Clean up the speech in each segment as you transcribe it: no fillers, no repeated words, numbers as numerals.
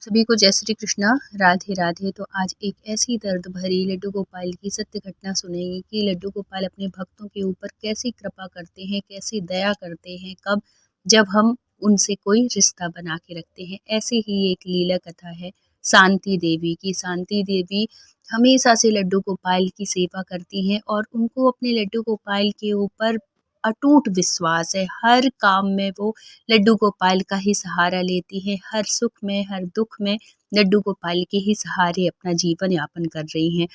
सभी को जय श्री कृष्णा, राधे राधे। तो आज एक ऐसी दर्द भरी लड्डू गोपाल की सत्य घटना सुनेंगे कि लड्डू गोपाल अपने भक्तों के ऊपर कैसी कृपा करते हैं, कैसी दया करते हैं, कब जब हम उनसे कोई रिश्ता बना के रखते हैं। ऐसे ही एक लीला कथा है शांति देवी की। शांति देवी हमेशा से लड्डू गोपाल की सेवा करती हैं और उनको अपने लड्डू गोपाल के ऊपर अटूट विश्वास है। हर काम में वो लड्डू गोपाल का ही सहारा लेती हैं, हर सुख में, हर दुख में लड्डू गोपाल के ही सहारे अपना जीवन यापन कर रही हैं।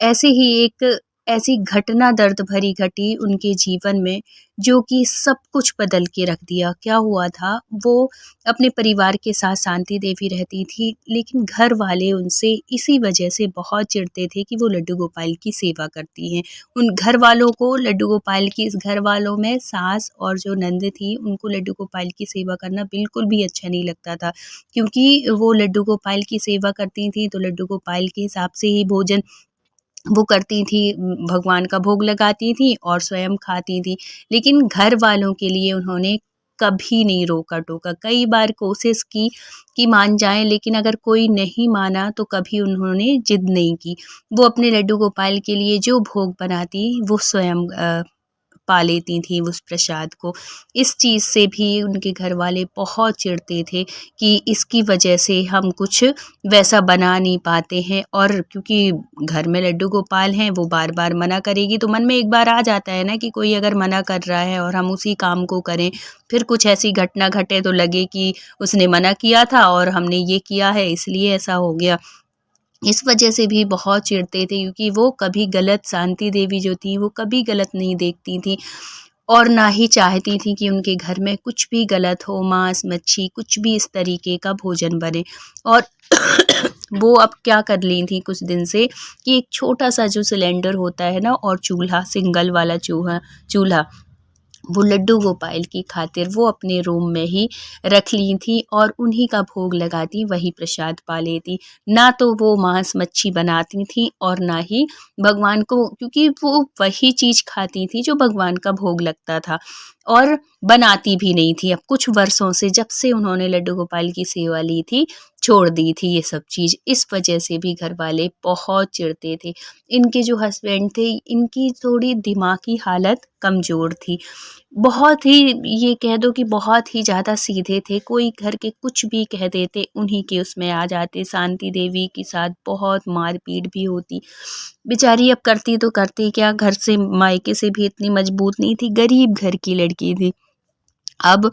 ऐसे ही एक ऐसी घटना दर्द भरी घटी उनके जीवन में, जो कि सब कुछ बदल के रख दिया। क्या हुआ था, वो अपने परिवार के साथ शांति देवी रहती थी, लेकिन घर वाले उनसे इसी वजह से बहुत चिढ़ते थे कि वो लड्डू गोपाल की सेवा करती हैं। उन घर वालों को लड्डू गोपाल की, इस घर वालों में सास और जो नंद थी, उनको लड्डू गोपाल की सेवा करना बिल्कुल भी अच्छा नहीं लगता था, क्योंकि वो लड्डू गोपाल की सेवा करती थी तो लड्डू गोपाल के हिसाब से ही भोजन वो करती थी, भगवान का भोग लगाती थी और स्वयं खाती थी। लेकिन घर वालों के लिए उन्होंने कभी नहीं रोका टोका। कई बार कोशिश की कि मान जाएं, लेकिन अगर कोई नहीं माना तो कभी उन्होंने जिद नहीं की। वो अपने लड्डू गोपाल के लिए जो भोग बनाती वो स्वयं पा लेती थी उस प्रसाद को। इस चीज़ से भी उनके घर वाले बहुत चिढ़ते थे कि इसकी वजह से हम कुछ वैसा बना नहीं पाते हैं, और क्योंकि घर में लड्डू गोपाल हैं, वो बार बार मना करेगी तो मन में एक बार आ जाता है ना कि कोई अगर मना कर रहा है और हम उसी काम को करें, फिर कुछ ऐसी घटना घटे तो लगे कि उसने मना किया था और हमने ये किया है इसलिए ऐसा हो गया। इस वजह से भी बहुत चिढ़ते थे, क्योंकि वो कभी गलत, शांति देवी जो थी वो कभी गलत नहीं देखती थी और ना ही चाहती थी कि उनके घर में कुछ भी गलत हो, मांस मच्छी कुछ भी इस तरीके का भोजन बने। और वो अब क्या कर ली थी कुछ दिन से कि एक छोटा सा जो सिलेंडर होता है ना, और चूल्हा, सिंगल वाला चूल्हा चूल्हा वो लड्डू गोपाल की खातिर वो अपने रूम में ही रख ली थी और उन्हीं का भोग लगाती, वही प्रसाद पा लेती। ना तो वो मांस मच्छी बनाती थी और ना ही भगवान को, क्योंकि वो वही चीज़ खाती थी जो भगवान का भोग लगता था, और बनाती भी नहीं थी। अब कुछ वर्षों से, जब से उन्होंने लड्डू गोपाल की सेवा ली थी, छोड़ दी थी ये सब चीज़। इस वजह से भी घर वाले बहुत चिढ़ते थे। इनके जो हस्बैंड थे, इनकी थोड़ी दिमागी हालत कमज़ोर थी। बहुत ही, ये कह दो कि बहुत ही ज़्यादा सीधे थे। कोई घर के कुछ भी कह देते, उन्हीं के उसमें आ जाते। शांति देवी के साथ बहुत मारपीट भी होती। बेचारी अब करती तो करती क्या, घर से, मायके से भी इतनी मजबूत नहीं थी, गरीब घर की लड़की थी। अब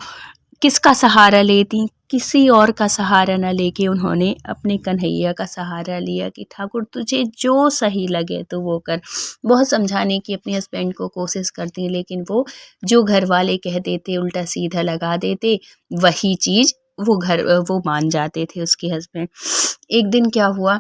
किसका सहारा लेती, किसी और का सहारा न लेके उन्होंने अपने कन्हैया का सहारा लिया कि ठाकुर तुझे जो सही लगे तो वो कर। बहुत समझाने की अपने हस्बैंड को कोशिश करती, लेकिन वो जो घर वाले कह देते, उल्टा सीधा लगा देते, वही चीज़ वो मान जाते थे उसके हस्बैंड। एक दिन क्या हुआ,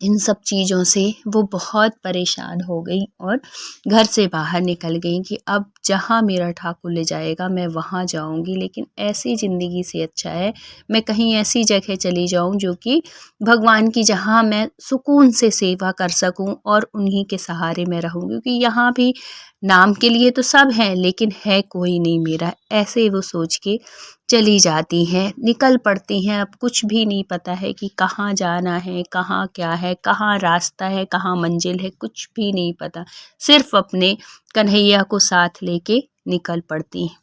इन सब चीज़ों से वो बहुत परेशान हो गई और घर से बाहर निकल गई कि अब जहाँ मेरा ठाकुर ले जाएगा मैं वहाँ जाऊँगी, लेकिन ऐसी ज़िंदगी से अच्छा है मैं कहीं ऐसी जगह चली जाऊँ जो कि भगवान की, जहाँ मैं सुकून से सेवा कर सकूँ और उन्हीं के सहारे में रहूँ, क्योंकि यहाँ भी नाम के लिए तो सब हैं लेकिन है कोई नहीं मेरा। ऐसे वो सोच के चली जाती हैं, निकल पड़ती हैं। अब कुछ भी नहीं पता है कि कहाँ जाना है, कहाँ क्या है, कहाँ रास्ता है, कहाँ मंजिल है, कुछ भी नहीं पता। सिर्फ अपने कन्हैया को साथ लेके निकल पड़ती हैं।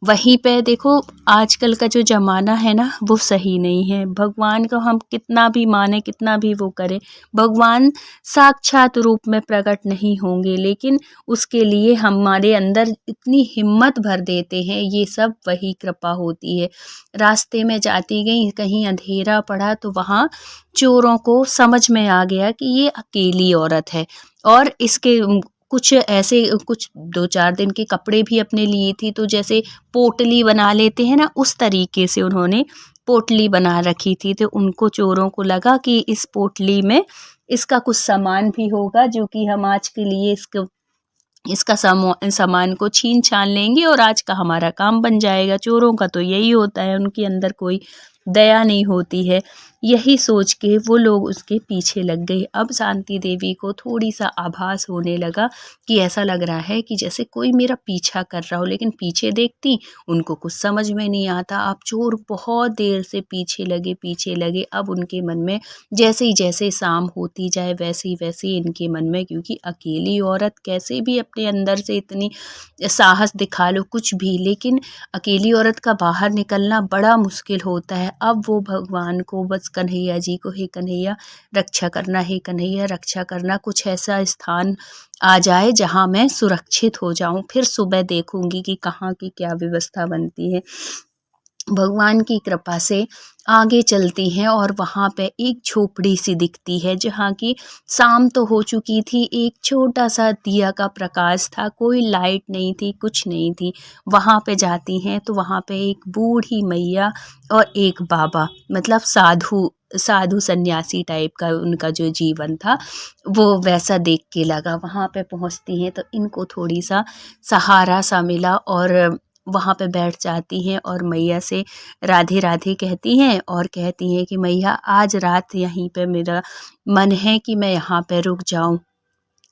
वहीं पे देखो, आजकल का जो ज़माना है ना, वो सही नहीं है। भगवान को हम कितना भी माने, कितना भी वो करें, भगवान साक्षात रूप में प्रकट नहीं होंगे, लेकिन उसके लिए हमारे अंदर इतनी हिम्मत भर देते हैं, ये सब वही कृपा होती है। रास्ते में जाती गई, कहीं अंधेरा पड़ा तो वहाँ चोरों को समझ में आ गया कि ये अकेली औरत है, और इसके कुछ ऐसे, कुछ 2-4 दिन के कपड़े भी अपने लिए थी, तो जैसे पोटली बना लेते हैं ना, उस तरीके से उन्होंने पोटली बना रखी थी। तो उनको, चोरों को लगा कि इस पोटली में इसका कुछ सामान भी होगा, जो कि हम आज के लिए इसका सामान को छीन छान लेंगे और आज का हमारा काम बन जाएगा। चोरों का तो यही होता है, उनके अंदर कोई दया नहीं होती है। यही सोच के वो लोग उसके पीछे लग गए। अब शांति देवी को थोड़ी सा आभास होने लगा कि ऐसा लग रहा है कि जैसे कोई मेरा पीछा कर रहा हो, लेकिन पीछे देखती उनको कुछ समझ में नहीं आता। अब चोर बहुत देर से पीछे लगे। अब उनके मन में जैसे शाम होती जाए वैसे ही इनके मन में, क्योंकि अकेली औरत कैसे भी अपने अंदर से इतनी साहस दिखा लो कुछ भी, लेकिन अकेली औरत का बाहर निकलना बड़ा मुश्किल होता है। अब वो भगवान को बस कन्हैया जी को, हे कन्हैया रक्षा करना, हे कन्हैया रक्षा करना, कुछ ऐसा स्थान आ जाए जहाँ मैं सुरक्षित हो जाऊं, फिर सुबह देखूंगी कि कहाँ की क्या व्यवस्था बनती है। भगवान की कृपा से आगे चलती हैं और वहाँ पे एक झोपड़ी सी दिखती है, जहाँ की शाम तो हो चुकी थी, एक छोटा सा दिया का प्रकाश था, कोई लाइट नहीं थी, कुछ नहीं थी। वहाँ पे जाती हैं तो वहाँ पे एक बूढ़ी मैया और एक बाबा, मतलब साधु साधु सन्यासी टाइप का उनका जो जीवन था वो वैसा देख के लगा। वहाँ पे पहुँचती हैं तो इनको थोड़ी सा सहारा सा मिला और वहाँ पे बैठ जाती हैं और मैया से राधे राधे कहती हैं और कहती हैं कि मैया आज रात यहीं पे मेरा मन है कि मैं यहाँ पे रुक जाऊँ,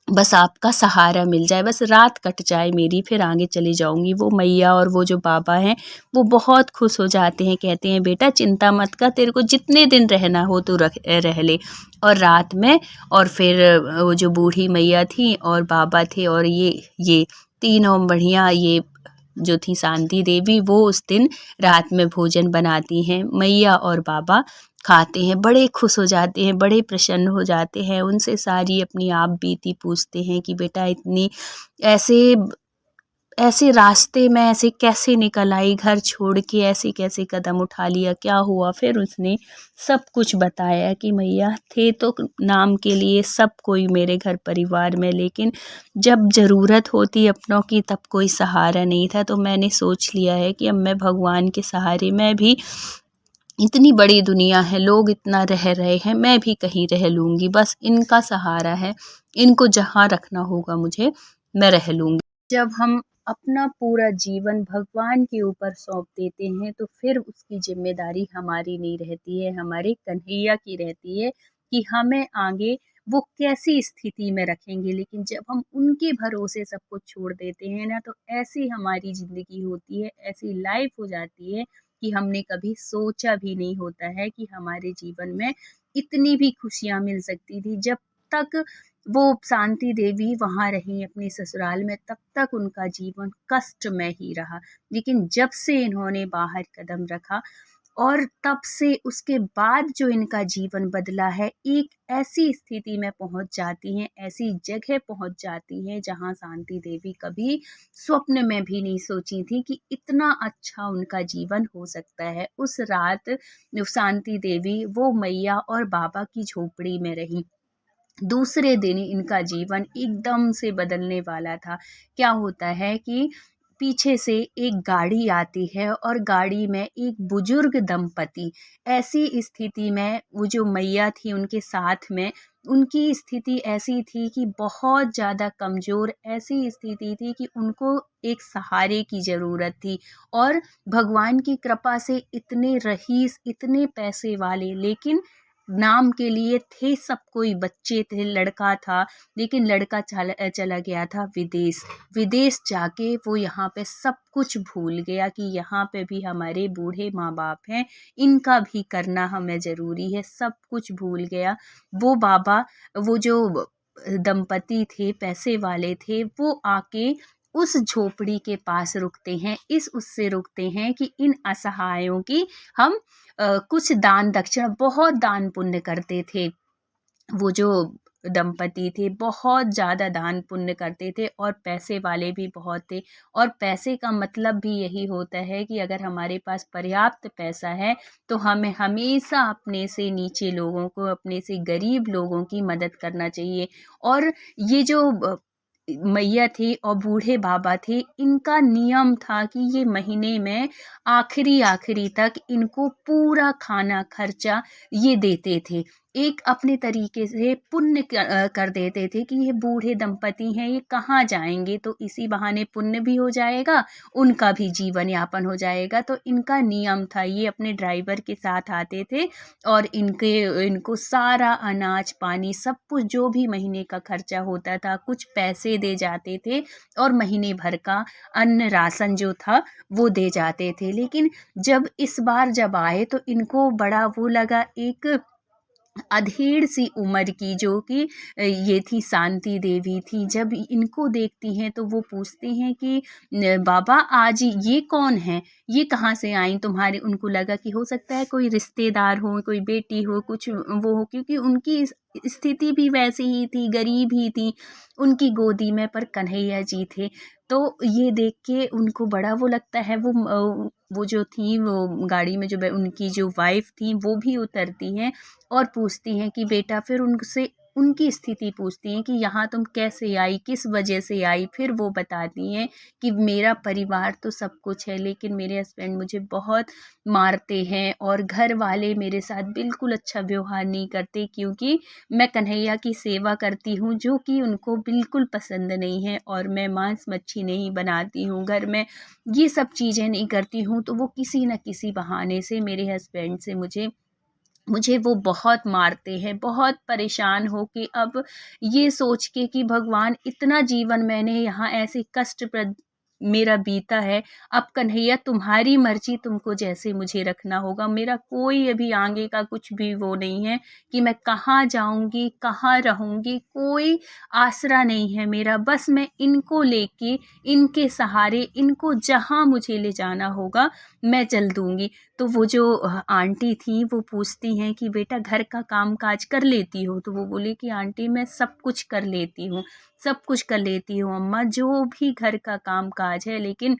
बस आपका सहारा मिल जाए, बस रात कट जाए मेरी, फिर आगे चली जाऊंगी। वो मैया और वो जो बाबा हैं वो बहुत खुश हो जाते हैं, कहते हैं बेटा चिंता मत कर, तेरे को जितने दिन रहना हो तो रह ले। और रात में और फिर वो जो बूढ़ी मैया थी और बाबा थे और ये तीनों बढ़िया ये जो थी शांति देवी, वो उस दिन रात में भोजन बनाती हैं। मैया और बाबा खाते हैं, बड़े खुश हो जाते हैं, बड़े प्रसन्न हो जाते हैं। उनसे सारी अपनी आप बीती पूछते हैं कि बेटा इतनी ऐसे ऐसे रास्ते में ऐसे कैसे निकल आई, घर छोड़ के ऐसे कैसे कदम उठा लिया, क्या हुआ? फिर उसने सब कुछ बताया कि मैया थे तो नाम के लिए सब कोई मेरे घर परिवार में, लेकिन जब ज़रूरत होती अपनों की तब कोई सहारा नहीं था, तो मैंने सोच लिया है कि अब मैं भगवान के सहारे, मैं भी इतनी बड़ी दुनिया है, लोग इतना रह रहे हैं, मैं भी कहीं रह लूँगी, बस इनका सहारा है, इनको जहाँ रखना होगा मुझे मैं रह लूँगी। जब हम अपना पूरा जीवन भगवान के ऊपर सौंप देते हैं तो फिर उसकी ज़िम्मेदारी हमारी नहीं रहती है, हमारे कन्हैया की रहती है कि हमें आगे वो कैसी स्थिति में रखेंगे। लेकिन जब हम उनके भरोसे सब कुछ छोड़ देते हैं ना, तो ऐसी हमारी ज़िंदगी होती है, ऐसी लाइफ़ हो जाती है कि हमने कभी सोचा भी नहीं होता है कि हमारे जीवन में इतनी भी खुशियाँ मिल सकती थी। जब तक वो शांति देवी वहाँ रहीं अपने ससुराल में, तब तक उनका जीवन कष्ट में ही रहा। लेकिन जब से इन्होंने बाहर कदम रखा और तब से उसके बाद जो इनका जीवन बदला है, एक ऐसी स्थिति में पहुँच जाती हैं, ऐसी जगह पहुँच जाती हैं जहाँ शांति देवी कभी स्वप्न में भी नहीं सोची थी कि इतना अच्छा उनका जीवन हो सकता है। उस रात शांति देवी वो मैया और बाबा की झोपड़ी में रहीं। दूसरे दिन इनका जीवन एकदम से बदलने वाला था। क्या होता है कि पीछे से एक गाड़ी आती है और गाड़ी में एक बुजुर्ग दंपति, ऐसी स्थिति में वो जो मैया थी उनके साथ में, उनकी स्थिति ऐसी थी कि बहुत ज़्यादा कमज़ोर, ऐसी स्थिति थी कि उनको एक सहारे की ज़रूरत थी। और भगवान की कृपा से इतने रईस, इतने पैसे वाले, लेकिन नाम के लिए थे सब, कोई बच्चे थे, लड़का था, लेकिन लड़का चला गया था विदेश। विदेश जाके वो यहाँ पे सब कुछ भूल गया कि यहाँ पे भी हमारे बूढ़े माँ बाप हैं, इनका भी करना हमें ज़रूरी है, सब कुछ भूल गया। वो बाबा, वो जो दंपति थे, पैसे वाले थे, वो आके उस झोपड़ी के पास रुकते हैं, इस उससे रुकते हैं कि इन असहायों की हम कुछ दान दक्षिणा, बहुत दान पुण्य करते थे। वो जो दंपति थे बहुत ज़्यादा दान पुण्य करते थे और पैसे वाले भी बहुत थे। और पैसे का मतलब भी यही होता है कि अगर हमारे पास पर्याप्त पैसा है तो हमें हमेशा अपने से नीचे लोगों को, अपने से गरीब लोगों की मदद करना चाहिए। और ये जो मैया थी और बूढ़े बाबा थे, इनका नियम था कि ये महीने में आखिरी आखिरी तक इनको पूरा खाना खर्चा ये देते थे। एक अपने तरीके से पुण्य कर देते थे कि ये बूढ़े दंपति हैं, ये कहाँ जाएँगे, तो इसी बहाने पुण्य भी हो जाएगा, उनका भी जीवन यापन हो जाएगा। तो इनका नियम था, ये अपने ड्राइवर के साथ आते थे और इनको सारा अनाज पानी सब कुछ जो भी महीने का खर्चा होता था, कुछ पैसे दे जाते थे और महीने भर का अन्न राशन जो था वो दे जाते थे। लेकिन इस बार जब आए तो इनको बड़ा वो लगा, एक अधेड़ सी उम्र की जो कि ये थी, शांति देवी थी। जब इनको देखती हैं तो वो पूछती हैं कि बाबा आज ये कौन है, ये कहाँ से आई तुम्हारे। उनको लगा कि हो सकता है कोई रिश्तेदार हो, कोई बेटी हो, कुछ वो हो, क्योंकि उनकी स्थिति भी वैसी ही थी, गरीब ही थी उनकी गोदी में, पर कन्हैया जी थे। तो ये देख के उनको बड़ा वो लगता है। वो जो थी वो गाड़ी में जो उनकी जो वाइफ थी वो भी उतरती हैं और पूछती हैं कि बेटा, फिर उनसे उनकी स्थिति पूछती हैं कि यहाँ तुम कैसे आई, किस वजह से आई। फिर वो बताती हैं कि मेरा परिवार तो सब कुछ है, लेकिन मेरे हस्बैंड मुझे बहुत मारते हैं और घर वाले मेरे साथ बिल्कुल अच्छा व्यवहार नहीं करते, क्योंकि मैं कन्हैया की सेवा करती हूँ जो कि उनको बिल्कुल पसंद नहीं है, और मैं मांस मच्छी नहीं बनाती हूँ घर में, ये सब चीज़ें नहीं करती हूँ। तो वो किसी न किसी बहाने से मेरे हस्बैंड से मुझे मुझे वो बहुत मारते हैं। बहुत परेशान हो के अब ये सोच के कि भगवान, इतना जीवन मैंने यहाँ ऐसे कष्टप्रद मेरा बीता है, अब कन्हैया तुम्हारी मर्ज़ी, तुमको जैसे मुझे रखना होगा। मेरा कोई अभी आगे का कुछ भी वो नहीं है कि मैं कहाँ जाऊँगी, कहाँ रहूँगी, कोई आसरा नहीं है मेरा। बस मैं इनको लेके, इनके सहारे, इनको जहाँ मुझे ले जाना होगा मैं चल दूँगी। तो वो जो आंटी थी वो पूछती हैं कि बेटा घर का काम काज कर लेती हो। तो वो बोली कि आंटी मैं सब कुछ कर लेती हूँ, सब कुछ कर लेती हूँ अम्मा, जो भी घर का काम काज है, लेकिन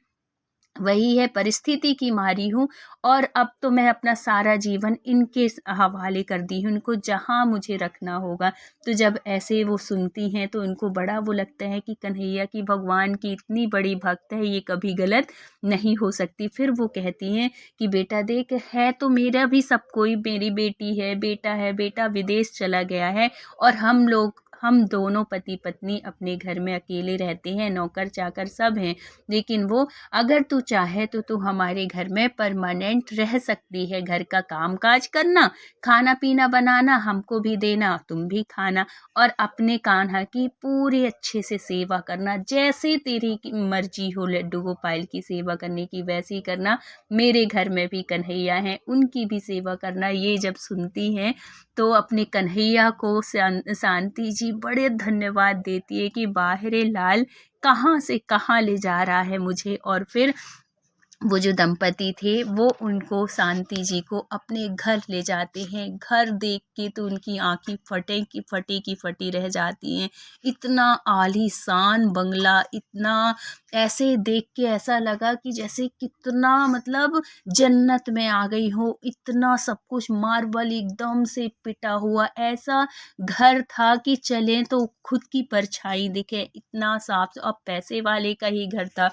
वही है, परिस्थिति की मारी हूँ और अब तो मैं अपना सारा जीवन इनके हवाले कर दी हूँ, इनको जहाँ मुझे रखना होगा। तो जब ऐसे वो सुनती हैं तो इनको बड़ा वो लगता है कि कन्हैया की, भगवान की इतनी बड़ी भक्त है, ये कभी गलत नहीं हो सकती। फिर वो कहती हैं कि बेटा देख, है तो मेरा भी सब कोई, मेरी बेटी है, बेटा है, बेटा विदेश चला गया है और हम दोनों पति पत्नी अपने घर में अकेले रहते हैं, नौकर चाकर सब हैं। लेकिन वो, अगर तू चाहे तो तू हमारे घर में परमानेंट रह सकती है, घर का काम काज करना, खाना पीना बनाना, हमको भी देना, तुम भी खाना, और अपने कान्हा की पूरे अच्छे से सेवा करना, जैसे तेरी मर्जी हो लड्डू गोपाल की सेवा करने की वैसे ही करना। मेरे घर में भी कन्हैया हैं, उनकी भी सेवा करना। ये जब सुनती हैं तो अपने कन्हैया को शांति जी बड़े धन्यवाद देती है कि बाहरे लाल, कहाँ से कहाँ ले जा रहा है मुझे। और फिर वो जो दंपति थे वो उनको, शांति जी को, अपने घर ले जाते हैं। घर देख के तो उनकी आंखें फटी की फटी रह जाती हैं। इतना आलीशान बंगला, इतना, ऐसे देख के ऐसा लगा कि जैसे कितना, मतलब जन्नत में आ गई हो। इतना सब कुछ मार्बल एकदम से पिटा हुआ ऐसा घर था कि चलें तो खुद की परछाई दिखे, इतना साफ। अब पैसे वाले का ही घर था।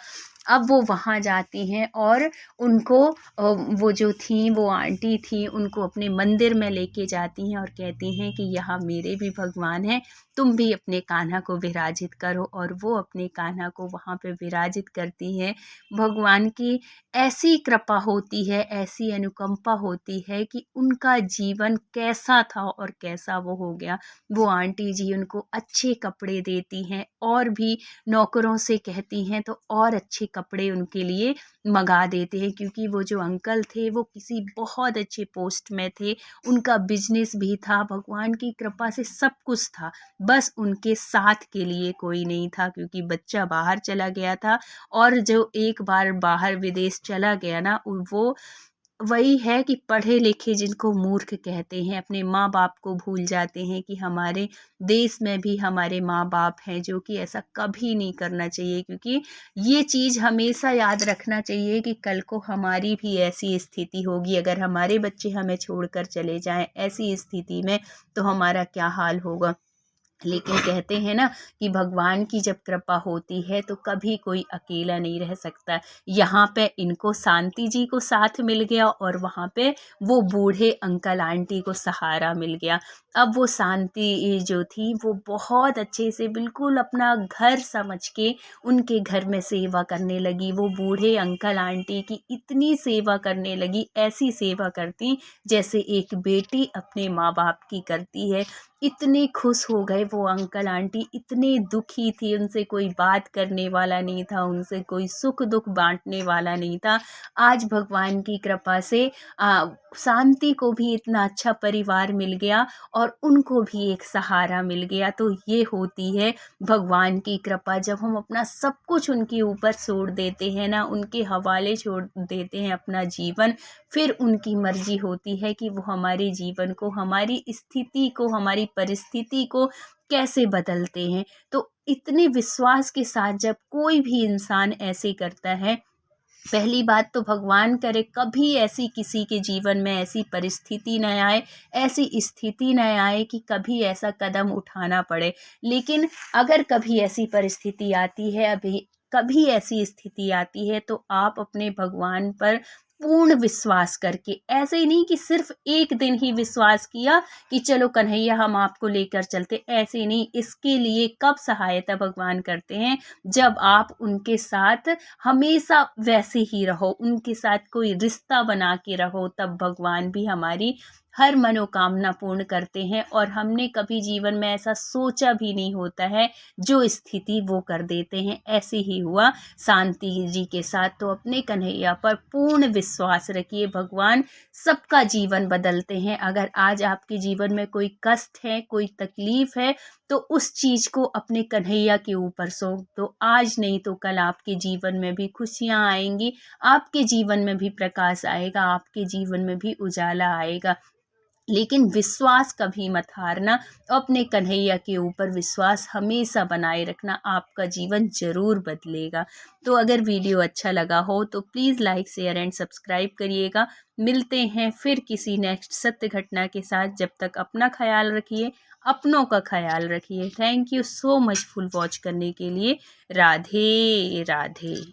अब वो वहाँ जाती हैं और उनको वो जो थी, वो आंटी थी, उनको अपने मंदिर में लेके जाती हैं और कहती हैं कि यहाँ मेरे भी भगवान हैं, तुम भी अपने कान्हा को विराजित करो। और वो अपने कान्हा को वहाँ पे विराजित करती हैं। भगवान की ऐसी कृपा होती है, ऐसी अनुकंपा होती है कि उनका जीवन कैसा था और कैसा वो हो गया। वो आंटी जी उनको अच्छे कपड़े देती हैं और भी नौकरों से कहती हैं तो और अच्छे कपड़े उनके लिए मंगा देते हैं, क्योंकि वो जो अंकल थे वो किसी बहुत अच्छे पोस्ट में थे, उनका बिजनेस भी था, भगवान की कृपा से सब कुछ था। बस उनके साथ के लिए कोई नहीं था, क्योंकि बच्चा बाहर चला गया था। और जो एक बार बाहर विदेश चला गया ना, वो वही है कि पढ़े लिखे जिनको मूर्ख कहते हैं, अपने माँ बाप को भूल जाते हैं कि हमारे देश में भी हमारे माँ बाप हैं, जो कि ऐसा कभी नहीं करना चाहिए। क्योंकि ये चीज़ हमेशा याद रखना चाहिए कि कल को हमारी भी ऐसी स्थिति होगी, अगर हमारे बच्चे हमें छोड़कर चले जाएं ऐसी स्थिति में, तो हमारा क्या हाल होगा। लेकिन कहते हैं ना कि भगवान की जब कृपा होती है तो कभी कोई अकेला नहीं रह सकता। यहाँ पे इनको शांति जी को साथ मिल गया और वहाँ पे वो बूढ़े अंकल आंटी को सहारा मिल गया। अब वो शांति जो थी वो बहुत अच्छे से बिल्कुल अपना घर समझ के उनके घर में सेवा करने लगी। वो बूढ़े अंकल आंटी की इतनी सेवा करने लगी, ऐसी सेवा करती जैसे एक बेटी अपने माँ बाप की करती है। इतने खुश हो गए वो अंकल आंटी, इतने दुखी थी, उनसे कोई बात करने वाला नहीं था, उनसे कोई सुख दुख बांटने वाला नहीं था। आज भगवान की कृपा से शांति को भी इतना अच्छा परिवार मिल गया और उनको भी एक सहारा मिल गया। तो ये होती है भगवान की कृपा। जब हम अपना सब कुछ उनके ऊपर छोड़ देते हैं ना, उनके हवाले छोड़ देते हैं अपना जीवन, फिर उनकी मर्जी होती है कि वो हमारे जीवन को, हमारी स्थिति को, हमारी परिस्थिति को कैसे बदलते हैं। तो इतने विश्वास के साथ जब कोई भी इंसान ऐसे करता है, पहली बात तो भगवान करे कभी ऐसी किसी के जीवन में ऐसी परिस्थिति न आए, ऐसी स्थिति न आए कि कभी ऐसा कदम उठाना पड़े। लेकिन अगर कभी ऐसी परिस्थिति आती है, अभी कभी ऐसी स्थिति आती है, तो आप अपने भगवान पर पूर्ण विश्वास करके, ऐसे ही नहीं कि सिर्फ एक दिन ही विश्वास किया कि चलो कन्हैया हम आपको लेकर चलते, ऐसे नहीं। इसके लिए कब सहायता भगवान करते हैं, जब आप उनके साथ हमेशा वैसे ही रहो, उनके साथ कोई रिश्ता बना के रहो, तब भगवान भी हमारी हर मनोकामना पूर्ण करते हैं। और हमने कभी जीवन में ऐसा सोचा भी नहीं होता है, जो स्थिति वो कर देते हैं। ऐसे ही हुआ शांति जी के साथ। तो अपने कन्हैया पर पूर्ण विश्वास रखिए, भगवान सबका जीवन बदलते हैं। अगर आज आपके जीवन में कोई कष्ट है, कोई तकलीफ है, तो उस चीज़ को अपने कन्हैया के ऊपर सौंप दो। आज नहीं तो कल आपके जीवन में भी खुशियाँ आएंगी, आपके जीवन में भी प्रकाश आएगा, आपके जीवन में भी उजाला आएगा। लेकिन विश्वास कभी मत हारना, अपने कन्हैया के ऊपर विश्वास हमेशा बनाए रखना, आपका जीवन ज़रूर बदलेगा। तो अगर वीडियो अच्छा लगा हो तो please like share and subscribe करिएगा। मिलते हैं फिर किसी नेक्स्ट सत्य घटना के साथ। जब तक अपना ख्याल रखिए, अपनों का ख्याल रखिए। Thank you so much full watch करने के लिए। राधे राधे।